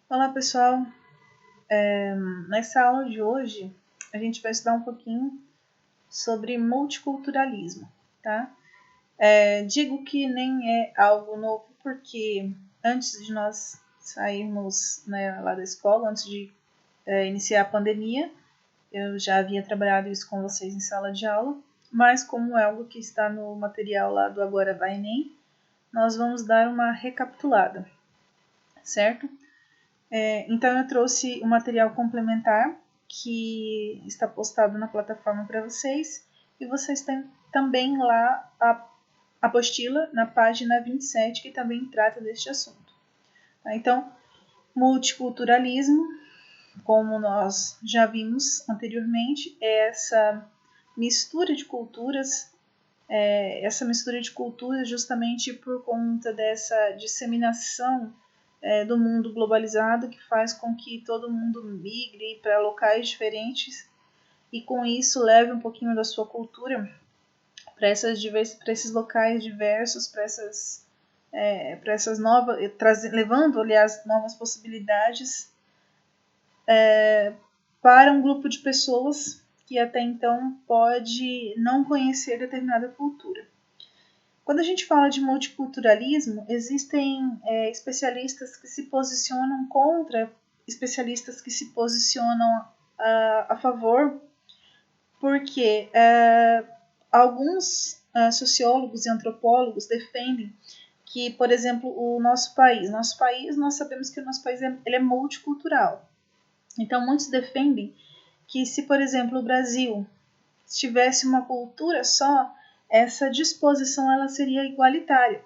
Olá pessoal, nessa aula de hoje a gente vai estudar um pouquinho sobre multiculturalismo, tá? Digo que nem é algo novo porque antes de nós sairmos, né, lá da escola, antes de iniciar a pandemia, eu já havia trabalhado isso com vocês em sala de aula, mas como é algo que está no material lá do Agora Vai Enem, nós vamos dar uma recapitulada, certo? Então eu trouxe um material complementar que está postado na plataforma para vocês e vocês têm também lá a apostila na página 27 que também trata deste assunto. Tá? Então, multiculturalismo, como nós já vimos anteriormente, é essa mistura de culturas, justamente por conta dessa disseminação do mundo globalizado que faz com que todo mundo migre para locais diferentes e com isso leve um pouquinho da sua cultura para esses locais diversos, para essas novas, levando, aliás, novas possibilidades para um grupo de pessoas que até então pode não conhecer determinada cultura. Quando a gente fala de multiculturalismo, existem especialistas que se posicionam contra, especialistas que se posicionam a favor, porque alguns sociólogos e antropólogos defendem que, por exemplo, nós sabemos que o nosso país ele é multicultural. Então, muitos defendem que se, por exemplo, o Brasil tivesse uma cultura só, essa disposição ela seria igualitária.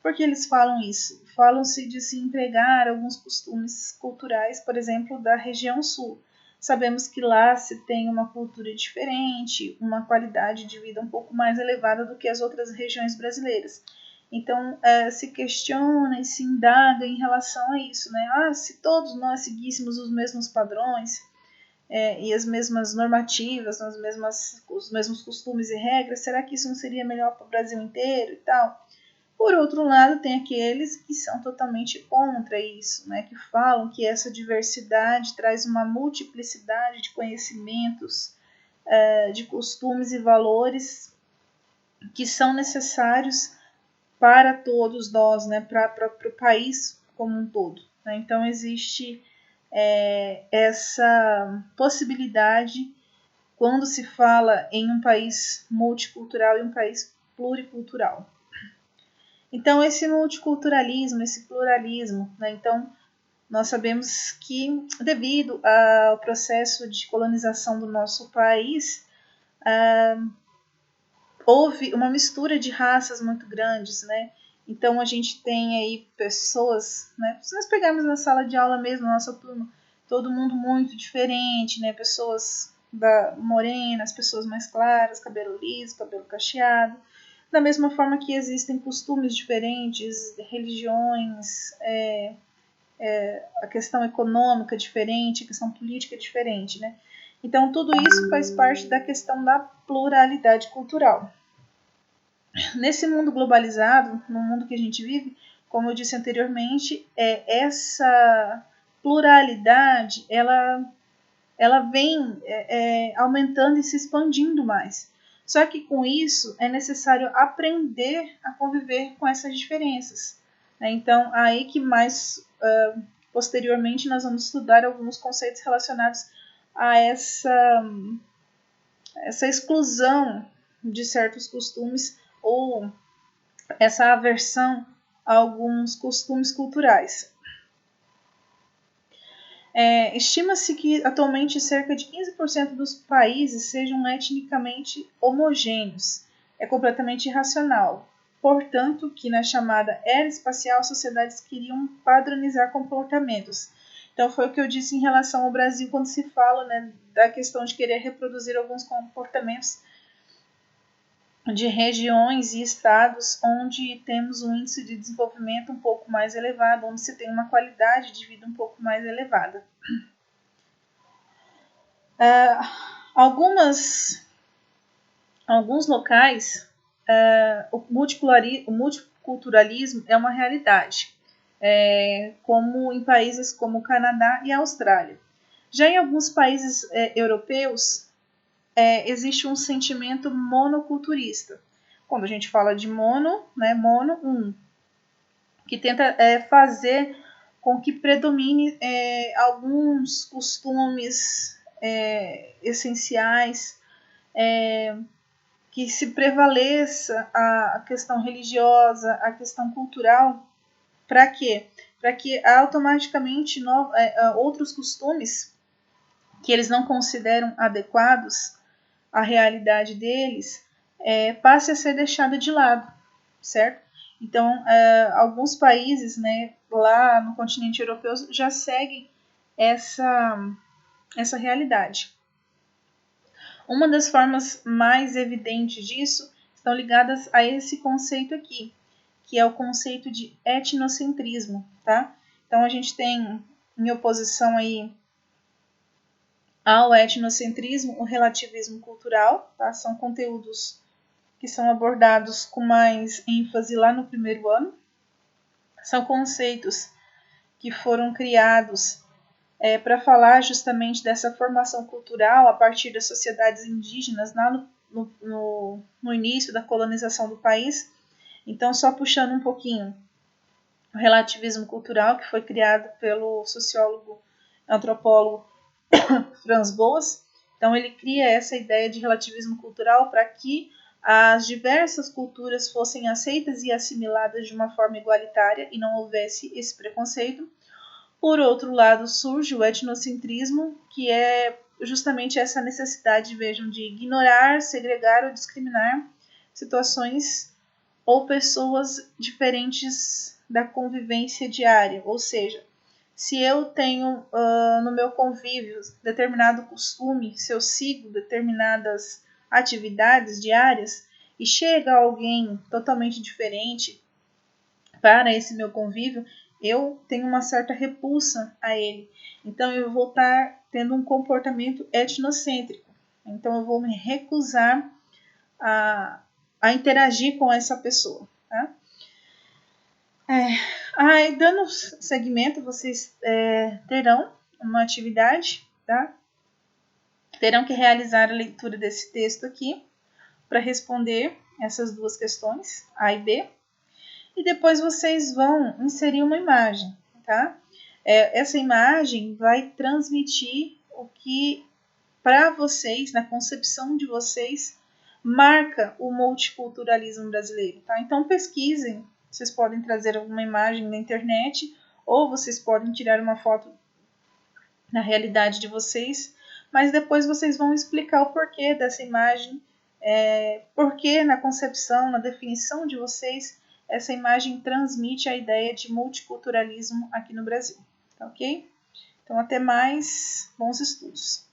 Por que eles falam isso? Falam-se de se empregar alguns costumes culturais, por exemplo, da região sul. Sabemos que lá se tem uma cultura diferente, uma qualidade de vida um pouco mais elevada do que as outras regiões brasileiras. Então, se questiona e se indaga em relação a isso, né? Se todos nós seguíssemos os mesmos padrões, e as mesmas normativas, os mesmos costumes e regras, será que isso não seria melhor para o Brasil inteiro e tal? Por outro lado, tem aqueles que são totalmente contra isso, né, que falam que essa diversidade traz uma multiplicidade de conhecimentos, de costumes e valores que são necessários para todos nós, né, para o país como um todo. Né? Então, existe essa possibilidade quando se fala em um país multicultural e um país pluricultural. Então, esse multiculturalismo, esse pluralismo, né? Então, nós sabemos que, devido ao processo de colonização do nosso país, houve uma mistura de raças muito grandes, né? Então, a gente tem aí pessoas, né? Se nós pegarmos na sala de aula mesmo, nossa turma, todo mundo muito diferente, né? Pessoas morenas, pessoas mais claras, cabelo liso, cabelo cacheado. Da mesma forma que existem costumes diferentes, religiões, a questão econômica diferente, a questão política diferente, né? Então, tudo isso faz parte da questão da pluralidade cultural. Nesse mundo globalizado, no mundo que a gente vive, como eu disse anteriormente, essa pluralidade, ela vem aumentando e se expandindo mais. Só que com isso é necessário aprender a conviver com essas diferenças. Né? Então, aí que mais posteriormente nós vamos estudar alguns conceitos relacionados a essa exclusão de certos costumes ou essa aversão a alguns costumes culturais. Estima-se que atualmente cerca de 15% dos países sejam etnicamente homogêneos. É completamente irracional. Portanto, que na chamada era espacial, sociedades queriam padronizar comportamentos. Então, foi o que eu disse em relação ao Brasil, quando se fala, né, da questão de querer reproduzir alguns comportamentos de regiões e estados onde temos um índice de desenvolvimento um pouco mais elevado, onde se tem uma qualidade de vida um pouco mais elevada. Alguns locais, o multiculturalismo é uma realidade. como em países como o Canadá e a Austrália. Já em alguns países europeus, existe um sentimento monoculturista. Quando a gente fala de mono, né, que tenta fazer com que predomine alguns costumes essenciais, que se prevaleça a questão religiosa, a questão cultural. Para quê? Para que automaticamente outros costumes que eles não consideram adequados à realidade deles passe a ser deixado de lado, certo? Então, alguns países, né, lá no continente europeu já seguem essa realidade. Uma das formas mais evidentes disso estão ligadas a esse conceito aqui, que é o conceito de etnocentrismo, tá? Então, a gente tem em oposição aí ao etnocentrismo o relativismo cultural, tá? São conteúdos que são abordados com mais ênfase lá no primeiro ano. São conceitos que foram criados para falar justamente dessa formação cultural a partir das sociedades indígenas lá no início da colonização do país. Então, só puxando um pouquinho, o relativismo cultural, que foi criado pelo sociólogo, antropólogo Franz Boas. Então, ele cria essa ideia de relativismo cultural para que as diversas culturas fossem aceitas e assimiladas de uma forma igualitária e não houvesse esse preconceito. Por outro lado, surge o etnocentrismo, que é justamente essa necessidade, vejam, de ignorar, segregar ou discriminar situações ou pessoas diferentes da convivência diária. Ou seja, se eu tenho no meu convívio determinado costume, se eu sigo determinadas atividades diárias e chega alguém totalmente diferente para esse meu convívio, eu tenho uma certa repulsa a ele. Então eu vou estar tendo um comportamento etnocêntrico. Então eu vou me recusar a interagir com essa pessoa. Tá? Dando seguimento, vocês terão uma atividade, tá? Terão que realizar a leitura desse texto aqui para responder essas duas questões, A e B. E depois vocês vão inserir uma imagem, tá? Essa imagem vai transmitir o que para vocês, na concepção de vocês, marca o multiculturalismo brasileiro, tá? Então pesquisem, vocês podem trazer alguma imagem na internet ou vocês podem tirar uma foto na realidade de vocês, mas depois vocês vão explicar o porquê dessa imagem, porque na concepção, na definição de vocês, essa imagem transmite a ideia de multiculturalismo aqui no Brasil, tá ok? Então até mais, bons estudos!